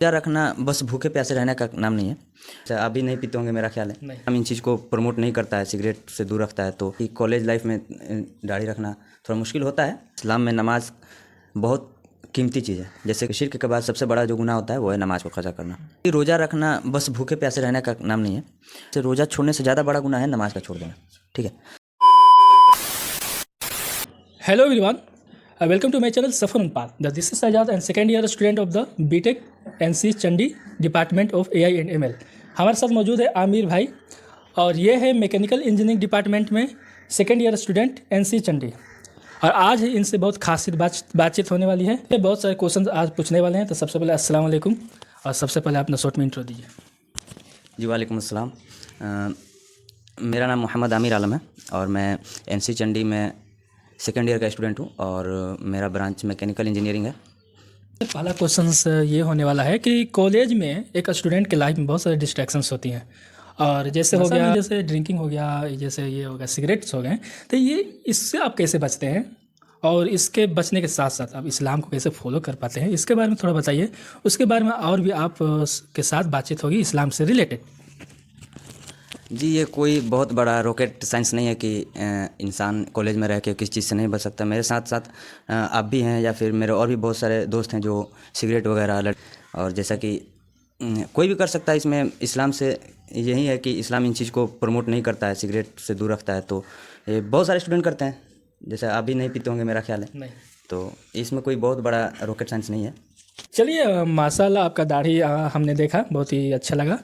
रोजा रखना बस भूखे प्यासे रहने का नाम नहीं है। अच्छा, आप भी नहीं पीते होंगे मेरा ख्याल है। नहीं। हम इन चीज़ को प्रमोट नहीं करता है, सिगरेट से दूर रखता है। तो कॉलेज लाइफ में दाढ़ी रखना थोड़ा मुश्किल होता है। इस्लाम में नमाज बहुत कीमती चीज़ है। जैसे कि शिर्क के बाद सबसे बड़ा जो गुनाह होता है वो है नमाज को कज़ा करना। रोज़ा रखना बस भूखे प्यासे रहने का नाम नहीं है। तो रोज़ा छोड़ने से ज़्यादा बड़ा गुनाह है नमाज का छोड़ देना। ठीक है। Hello everyone, welcome to my channel Safar Unpal. This is Sajad and second year student of the BTech NC Chandi department of AI and ML। हमारे साथ मौजूद है आमिर भाई और ये है मैकेनिकल इंजीनियरिंग डिपार्टमेंट में second year student NC Chandi. और आज इनसे बहुत खास बातचीत होने वाली है। ये बहुत सारे क्वेश्चन आज पूछने वाले हैं। तो सबसे पहले अस्सलाम वालेकुम और सबसे पहले अपना शॉर्ट में इंट्रो दीजिए। जी वालेकुम अस्सलाम। मेरा नाम मोहम्मद आमिर आलम है और मैं NC चंडी में सेकेंड ईयर का स्टूडेंट हूँ और मेरा ब्रांच मैकेनिकल इंजीनियरिंग है। पहला क्वेश्चन ये होने वाला है कि कॉलेज में एक स्टूडेंट के लाइफ में बहुत सारे डिस्ट्रैक्शंस होती हैं और जैसे हो गया, जैसे ड्रिंकिंग हो गया, जैसे ये हो गया, सिगरेट्स हो गए। तो ये इससे आप कैसे बचते हैं और इसके बचने के साथ साथ आप इस्लाम को कैसे फॉलो कर पाते हैं, इसके बारे में थोड़ा बताइए। उसके बारे में और भी आप के साथ बातचीत होगी इस्लाम से रिलेटेड। जी, ये कोई बहुत बड़ा रॉकेट साइंस नहीं है कि इंसान कॉलेज में रह के किस चीज़ से नहीं बच सकता। मेरे साथ साथ आप भी हैं या फिर मेरे और भी बहुत सारे दोस्त हैं जो सिगरेट वगैरह और जैसा कि कोई भी कर सकता है। इसमें इस्लाम से यही है कि इस्लाम इन चीज़ को प्रमोट नहीं करता है, सिगरेट से दूर रखता है। तो ये बहुत सारे स्टूडेंट करते हैं। जैसे आप भी नहीं पीते होंगे मेरा ख्याल है। नहीं। तो इसमें कोई बहुत बड़ा रॉकेट साइंस नहीं है। चलिए, माशाल्लाह आपका दाढ़ी हमने देखा, बहुत ही अच्छा लगा।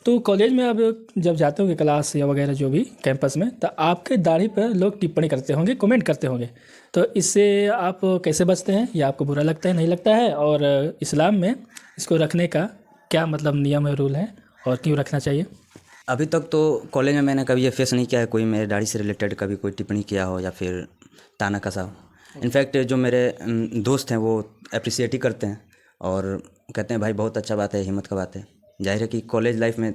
तो कॉलेज में अब जब जाते होंगे क्लास या वगैरह जो भी कैंपस में, तो आपके दाढ़ी पर लोग टिप्पणी करते होंगे, कमेंट करते होंगे। तो इससे आप कैसे बचते हैं, या आपको बुरा लगता है, नहीं लगता है, और इस्लाम में इसको रखने का क्या मतलब नियम है, रूल है, और क्यों रखना चाहिए? अभी तक तो कॉलेज में मैंने कभी ये फेस नहीं किया है कोई मेरे दाढ़ी से रिलेटेड कभी कोई टिप्पणी किया हो या फिर ताना कसा हो। इनफैक्ट जो मेरे दोस्त हैं वो अप्रिसिएट ही करते हैं और कहते हैं भाई बहुत अच्छा बात है, हिम्मत का बात है। जाहिर है कि कॉलेज लाइफ में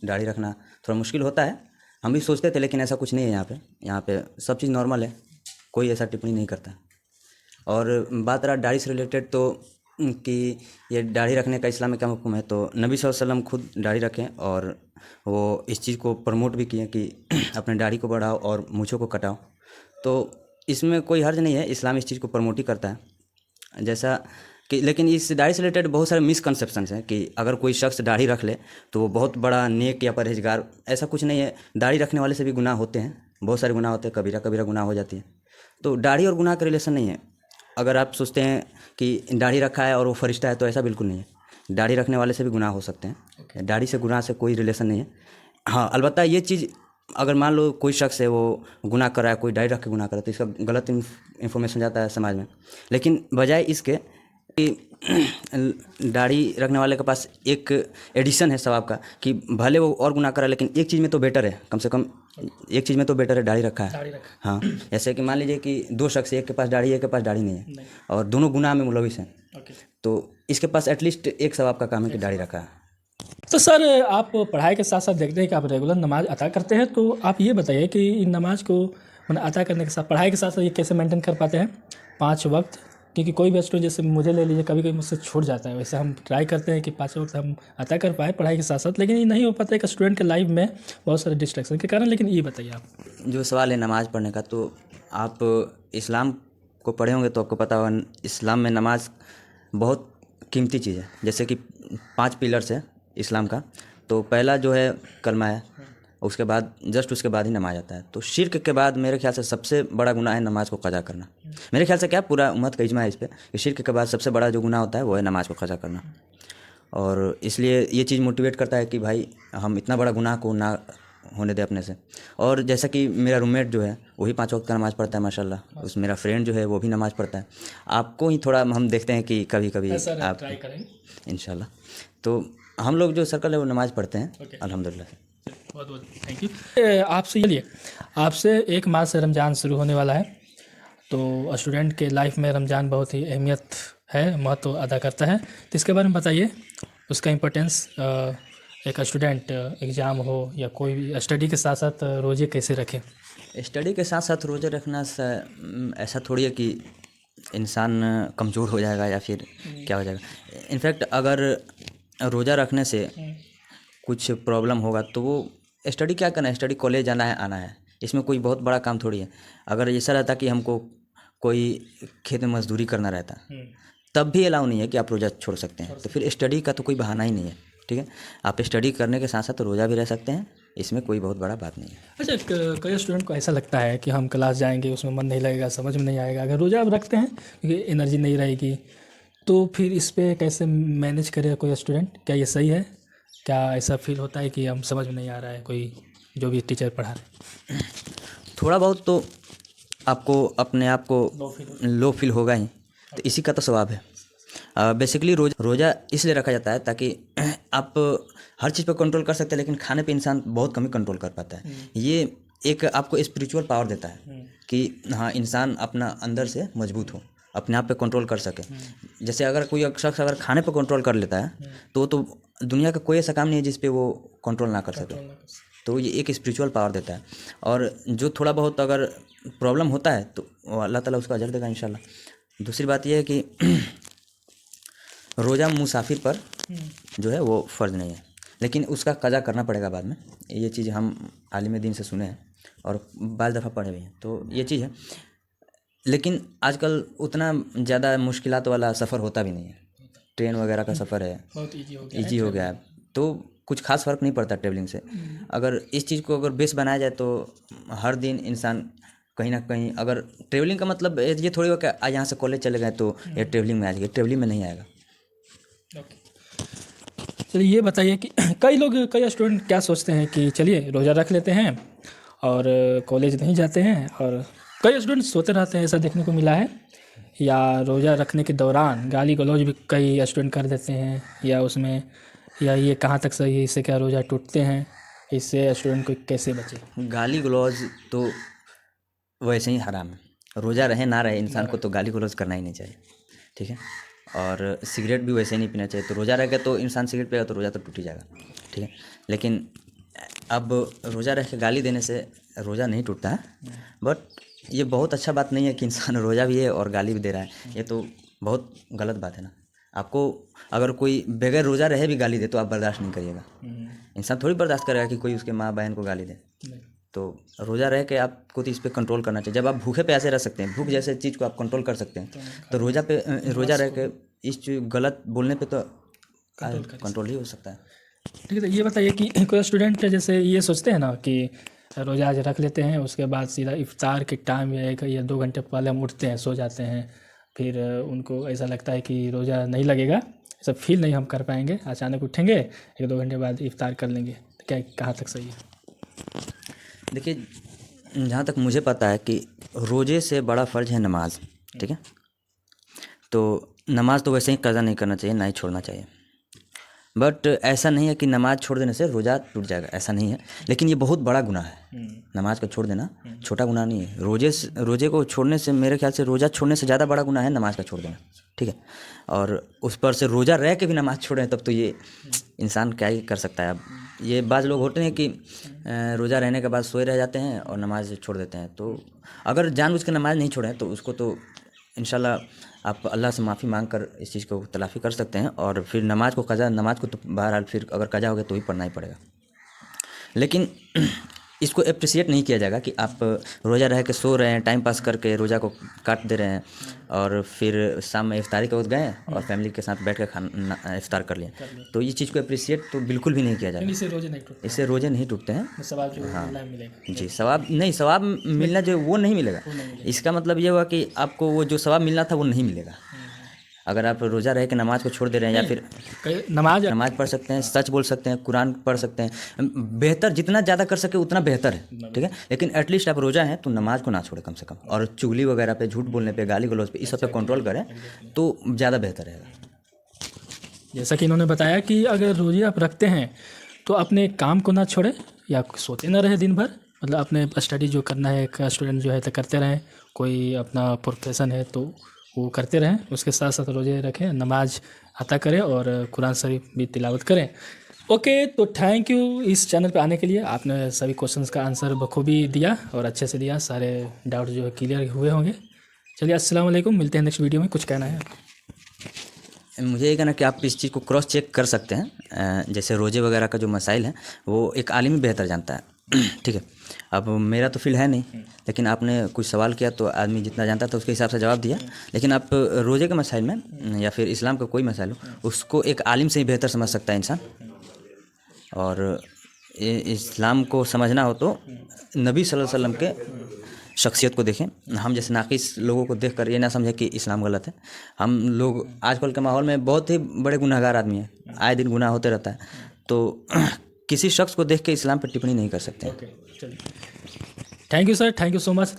दाढ़ी रखना थोड़ा मुश्किल होता है। हम भी सोचते थे लेकिन ऐसा कुछ नहीं है। यहाँ पे सब चीज़ नॉर्मल है, कोई ऐसा टिप्पणी नहीं करता। और बात रहा दाढ़ी से रिलेटेड तो कि ये दाढ़ी रखने का इस्लाम में क्या हुक्म है, तो नबी सल्लल्लाहु अलैहि वसल्लम खुद दाढ़ी रखें और वो इस चीज़ को प्रमोट भी किए कि अपने दाढ़ी को बढ़ाओ और मूँछों को कटाओ। तो इसमें कोई हर्ज नहीं है, इस्लाम इस चीज़ को प्रमोट ही करता है। जैसा कि लेकिन इस दाढ़ी से रिलेटेड बहुत सारे मिसकंसेप्शंस हैं कि अगर कोई शख्स दाढ़ी रख ले तो वो बहुत बड़ा नेक या परहेजगार, ऐसा कुछ नहीं है। दाढ़ी रखने वाले से भी गुनाह होते हैं, बहुत सारे गुनाह होते हैं, कबीरा कबीरा गुनाह हो जाती है। तो दाढ़ी और गुनाह का रिलेशन नहीं है। अगर आप सोचते हैं कि दाढ़ी रखा है और वो फरिश्ता है तो ऐसा बिल्कुल नहीं है। दाढ़ी रखने वाले से भी गुनाह हो सकते हैं। दाढ़ी से गुनाह से कोई रिलेशन नहीं है। हाँ, अलबत्ता ये चीज़ अगर मान लो कोई शख्स है वो गुनाह कर रहा है, कोई दाढ़ी रख के गुनाह कर रहा है, तो इसका गलत इन्फॉर्मेशन जाता है समाज में। लेकिन बजाय इसके कि दाढ़ी रखने वाले के पास एक एडिशन है सवाब का कि भले वो और गुनाह कर रहा है लेकिन एक चीज़ में तो बेटर है, कम से कम एक चीज़ में तो बेटर है, दाढ़ी रखा है। हाँ, जैसे कि मान लीजिए कि दो शख्स, एक के पास दाढ़ी है, एक के पास दाढ़ी नहीं है और दोनों गुनाह में मुलविस हैं, तो इसके पास एटलीस्ट एक सवाब का काम है कि दाढ़ी रखा है। तो सर, आप पढ़ाई के साथ साथ देखते हैं कि आप रेगुलर नमाज अता करते हैं। तो आप ये बताइए कि इन नमाज को अता करने के साथ पढ़ाई के साथ साथ ये कैसे मेंटेन कर पाते हैं 5 वक्त? क्योंकि कोई भी स्टूडेंट, जैसे मुझे ले लीजिए, कभी कभी मुझसे छूट जाता है। वैसे हम ट्राई करते हैं कि 5 वक्त हम अता कर पाए पढ़ाई के साथ साथ, लेकिन ये नहीं हो पाता एक स्टूडेंट के लाइफ में बहुत सारे डिस्ट्रैक्शन के कारण। लेकिन ये बताइए आप, जो सवाल है नमाज़ पढ़ने का, तो आप इस्लाम को पढ़े होंगे तो आपको पता होगा इस्लाम में नमाज बहुत कीमती चीज़ है। जैसे कि 5 पिलर्स है इस्लाम का, तो पहला जो है कलमा है, उसके बाद उसके बाद ही नमाज आता है। तो शिर्क के बाद मेरे ख्याल से सबसे बड़ा गुनाह है नमाज को कज़ा करना। मेरे ख्याल से क्या पूरा उम्मत का इजमा है इस पर कि शिर्क के बाद सबसे बड़ा जो गुनाह होता है वो है नमाज को कज़ा करना। और इसलिए ये चीज़ मोटिवेट करता है कि भाई हम इतना बड़ा गुनाह को ना होने दे अपने से। और जैसा कि मेरा रूममेट जो है वही 5 वक्त का नमाज़ पढ़ता है माशाल्लाह, उस मेरा फ्रेंड जो है वो भी नमाज़ पढ़ता है। आपको ही थोड़ा हम देखते हैं कि कभी कभी आप ट्राई करें इंशाल्लाह। तो हम लोग जो सर्कल है वो नमाज़ पढ़ते हैं अल्हम्दुलिल्लाह। बहुत बहुत थैंक यू। आपसे चलिए, आपसे 1 माह से रमज़ान शुरू होने वाला है। तो स्टूडेंट के लाइफ में रमज़ान बहुत ही अहमियत है, महत्व अदा करता है। तो इसके बारे में बताइए, उसका इम्पोर्टेंस। एक स्टूडेंट एग्ज़ाम हो या कोई भी स्टडी के साथ साथ रोज़े कैसे रखें? स्टडी के साथ साथ रोज़े रखना ऐसा थोड़ी है कि इंसान कमज़ोर हो जाएगा या फिर क्या हो जाएगा। इनफैक्ट अगर रोज़ा रखने से कुछ प्रॉब्लम होगा तो वो स्टडी क्या करना है, स्टडी कॉलेज जाना है आना है, इसमें कोई बहुत बड़ा काम थोड़ी है। अगर ऐसा रहता कि हमको कोई खेत में मजदूरी करना रहता तब भी अलाउ नहीं है कि आप रोज़ा छोड़ सकते हैं। तो फिर स्टडी का तो कोई बहाना ही नहीं है, ठीक है। आप स्टडी करने के साथ साथ रोज़ा भी रह सकते हैं, इसमें कोई बहुत बड़ा बात नहीं है। अच्छा, कई स्टूडेंट को ऐसा लगता है कि हम क्लास जाएंगे उसमें मन नहीं लगेगा, समझ में नहीं आएगा। अगर रोज़ा आप रखते हैं क्योंकि एनर्जी नहीं रहेगी, तो फिर इस पे कैसे मैनेज करे कोई स्टूडेंट? क्या ये सही है? क्या ऐसा फील होता है कि हम समझ में नहीं आ रहा है कोई जो भी टीचर पढ़ा रहे? थोड़ा बहुत तो आपको अपने आप को लो फील होगा ही, तो इसी का तो स्वभाव है। बेसिकली रोज़ा इसलिए रखा जाता है ताकि आप हर चीज़ पर कंट्रोल कर सकते हैं, लेकिन खाने पे इंसान बहुत कम ही कंट्रोल कर पाता है। ये एक आपको स्पिरिचुअल पावर देता है कि हाँ, इंसान अपना अंदर से मजबूत हो, अपने आप पे कंट्रोल कर सके। जैसे अगर कोई शख्स अगर खाने पे कंट्रोल कर लेता है तो दुनिया का कोई ऐसा काम नहीं है जिस पे वो कंट्रोल ना कर सके। तो ये एक स्पिरिचुअल पावर देता है। और जो थोड़ा बहुत अगर प्रॉब्लम होता है तो अल्लाह ताला उसका अजर देगा इंशाल्लाह। दूसरी बात यह है कि रोज़ा मुसाफिर पर जो है वो फ़र्ज़ नहीं है, लेकिन उसका कज़ा करना पड़ेगा बाद में। ये चीज़ हम आलिम दीन से सुने हैं और बाज़ दफ़ा पढ़े भी हैं, तो ये चीज़ है। लेकिन आजकल उतना ज़्यादा मुश्किलात वाला सफ़र होता भी नहीं है। ट्रेन वगैरह का सफ़र है, बहुत ईजी हो गया है, तो कुछ खास फ़र्क नहीं पड़ता ट्रेवलिंग से। अगर इस चीज़ को अगर बेस बनाया जाए तो हर दिन इंसान कहीं ना कहीं, अगर ट्रेवलिंग का मतलब ये थोड़ी हो कि आज यहाँ से कॉलेज चले गए तो ये ट्रेवलिंग में आ जाएगी, ट्रेवलिंग में नहीं आएगा। चलिए ये बताइए कि कई स्टूडेंट क्या सोचते हैं कि चलिए रोज़ा रख लेते हैं और कॉलेज नहीं जाते हैं, और कई स्टूडेंट सोते रहते हैं, ऐसा देखने को मिला है। या रोज़ा रखने के दौरान गाली गलौज भी कई स्टूडेंट कर देते हैं, या उसमें, या ये कहाँ तक सही है, इससे क्या रोज़ा टूटते हैं, इससे स्टूडेंट को कैसे बचे? गाली गलौज तो वैसे ही हराम है। रोज़ा रहे ना रहे, इंसान को तो गाली गलौज करना ही नहीं चाहिए, ठीक है। और सिगरेट भी वैसे ही नहीं पीना चाहिए। तो रोज़ा रह के तो इंसान सिगरेट पिएगा तो रोज़ा तो टूट ही जाएगा, ठीक है। लेकिन अब रोज़ा रह के गाली देने से रोज़ा नहीं टूटता है, बट ये बहुत अच्छा बात नहीं है कि इंसान रोज़ा भी है और गाली भी दे रहा है। ये तो बहुत गलत बात है ना। आपको अगर कोई बगैर रोज़ा रहे भी गाली दे तो आप बर्दाश्त नहीं करिएगा। इंसान थोड़ी बर्दाश्त करेगा कि कोई उसके माँ बहन को गाली दे। तो रोज़ा रह के आपको तो इस पर कंट्रोल करना चाहिए। जब आप भूखे प्यासे रह सकते हैं, भूख जैसे चीज़ को आप कंट्रोल कर सकते हैं, तो रोज़ा रह के इस चीज़ गलत बोलने पे तो कंट्रोल ही हो सकता है। ठीक है, तो ये बताइए कि कोई स्टूडेंट जैसे ये सोचते हैं ना कि रोज़ा आज रख लेते हैं, उसके बाद सीधा इफ्तार के टाइम या 1 या 2 घंटे पहले हम उठते हैं, सो जाते हैं, फिर उनको ऐसा लगता है कि रोज़ा नहीं लगेगा, ऐसा फील नहीं हम कर पाएंगे, अचानक उठेंगे 1-2 घंटे बाद इफ्तार कर लेंगे, तो क्या कहाँ तक सही है? देखिए, जहाँ तक मुझे पता है कि रोज़े से बड़ा फ़र्ज है नमाज, ठीक है। तो नमाज तो वैसे ही कज़ा नहीं करना चाहिए, ना ही छोड़ना चाहिए। बट ऐसा नहीं है कि नमाज छोड़ देने से रोज़ा टूट जाएगा, ऐसा नहीं है। लेकिन ये बहुत बड़ा गुनाह है, नमाज को छोड़ देना छोटा गुनाह नहीं है। रोज़े को छोड़ने से, मेरे ख्याल से रोज़ा छोड़ने से ज़्यादा बड़ा गुनाह है नमाज का छोड़ देना, ठीक है। और उस पर से रोज़ा रह के भी नमाज छोड़ें तब तो ये इंसान क्या ही कर सकता है। अब ये बाज़ लोग होते हैं कि रोज़ा रहने के बाद सोए रह जाते हैं और नमाज छोड़ देते हैं। तो अगर जानबूझ के नमाज नहीं छोड़ें तो उसको तो इंशाल्लाह आप अल्लाह से माफ़ी मांग कर इस चीज़ को तलाफ़ी कर सकते हैं। और फिर नमाज को तो बहरहाल फिर अगर कज़ा हो गया तो ही पढ़ना ही पड़ेगा। लेकिन इसको अप्रिशिएट नहीं किया जाएगा कि आप रोज़ा रह के सो रहे हैं, टाइम पास करके रोज़ा को काट दे रहे हैं, और फिर शाम में इफ्तारी के वक्त गए और फैमिली के साथ बैठ कर खाना इफ्तार कर लिए। तो ये चीज़ को अप्रिशिएट तो बिल्कुल भी नहीं किया जाएगा। इससे रोज़े नहीं टूटते हैं। जी, सवाब नहीं, सवाब मिलना जो वो नहीं मिलेगा। इसका मतलब ये हुआ कि आपको वो जो सवाब मिलना था वो नहीं मिलेगा। अगर आप रोज़ा रह के नमाज को छोड़ दे रहे हैं, या फिर नमाज पढ़ सकते हैं, सच बोल सकते हैं, कुरान पढ़ सकते हैं, बेहतर जितना ज़्यादा कर सके उतना बेहतर है, ठीक है। लेकिन एटलीस्ट आप रोज़ा हैं तो नमाज को ना छोड़े कम से कम। और चुगली वगैरह पे, झूठ बोलने पे, गाली गलौज पे, इस सब पे कंट्रोल करें तो ज़्यादा बेहतर रहेगा। जैसा कि इन्होंने बताया कि अगर रोज़े आप रखते हैं तो अपने काम को ना छोड़ें या सोते ना रहे दिन भर, मतलब अपने स्टडी जो करना है, एक स्टूडेंट जो है तो करते रहें, कोई अपना प्रोफेशन है तो वो करते रहें, उसके साथ साथ रोज़े रखें, नमाज अता करें और कुरान शरीफ भी तिलावत करें। ओके, तो थैंक यू इस चैनल पे आने के लिए। आपने सभी क्वेश्चंस का आंसर बखूबी दिया और अच्छे से दिया, सारे डाउट जो है क्लियर हुए होंगे। चलिए, अस्सलाम वालेकुम, मिलते हैं नेक्स्ट वीडियो में। कुछ कहना है? मुझे ये कहना है कि आप इस चीज़ को क्रॉस चेक कर सकते हैं। जैसे रोज़े वगैरह का जो मसाइल है वो एक आलिम ही बेहतर जानता है। ठीक है, अब मेरा तो फील्ड है नहीं, लेकिन आपने कुछ सवाल किया तो आदमी जितना जानता था उसके हिसाब से जवाब दिया। लेकिन आप रोज़े के मसाइल में या फिर इस्लाम का कोई मसाइल हो उसको एक आलिम से ही बेहतर समझ सकता है इंसान। और इस्लाम को समझना हो तो नबी सल्लल्लाहु अलैहि वसल्लम के शख्सियत को देखें। हम जैसे नाक़िस लोगों को देखकर ये ना समझें कि इस्लाम गलत है। हम लोग आजकल के माहौल में बहुत ही बड़े गुनहगार आदमी हैं, आए दिन गुनाह होते रहता है, तो किसी शख्स को देख के इस्लाम पर टिप्पणी नहीं कर सकते। ओके, चलिए, thank you sir, thank you so much.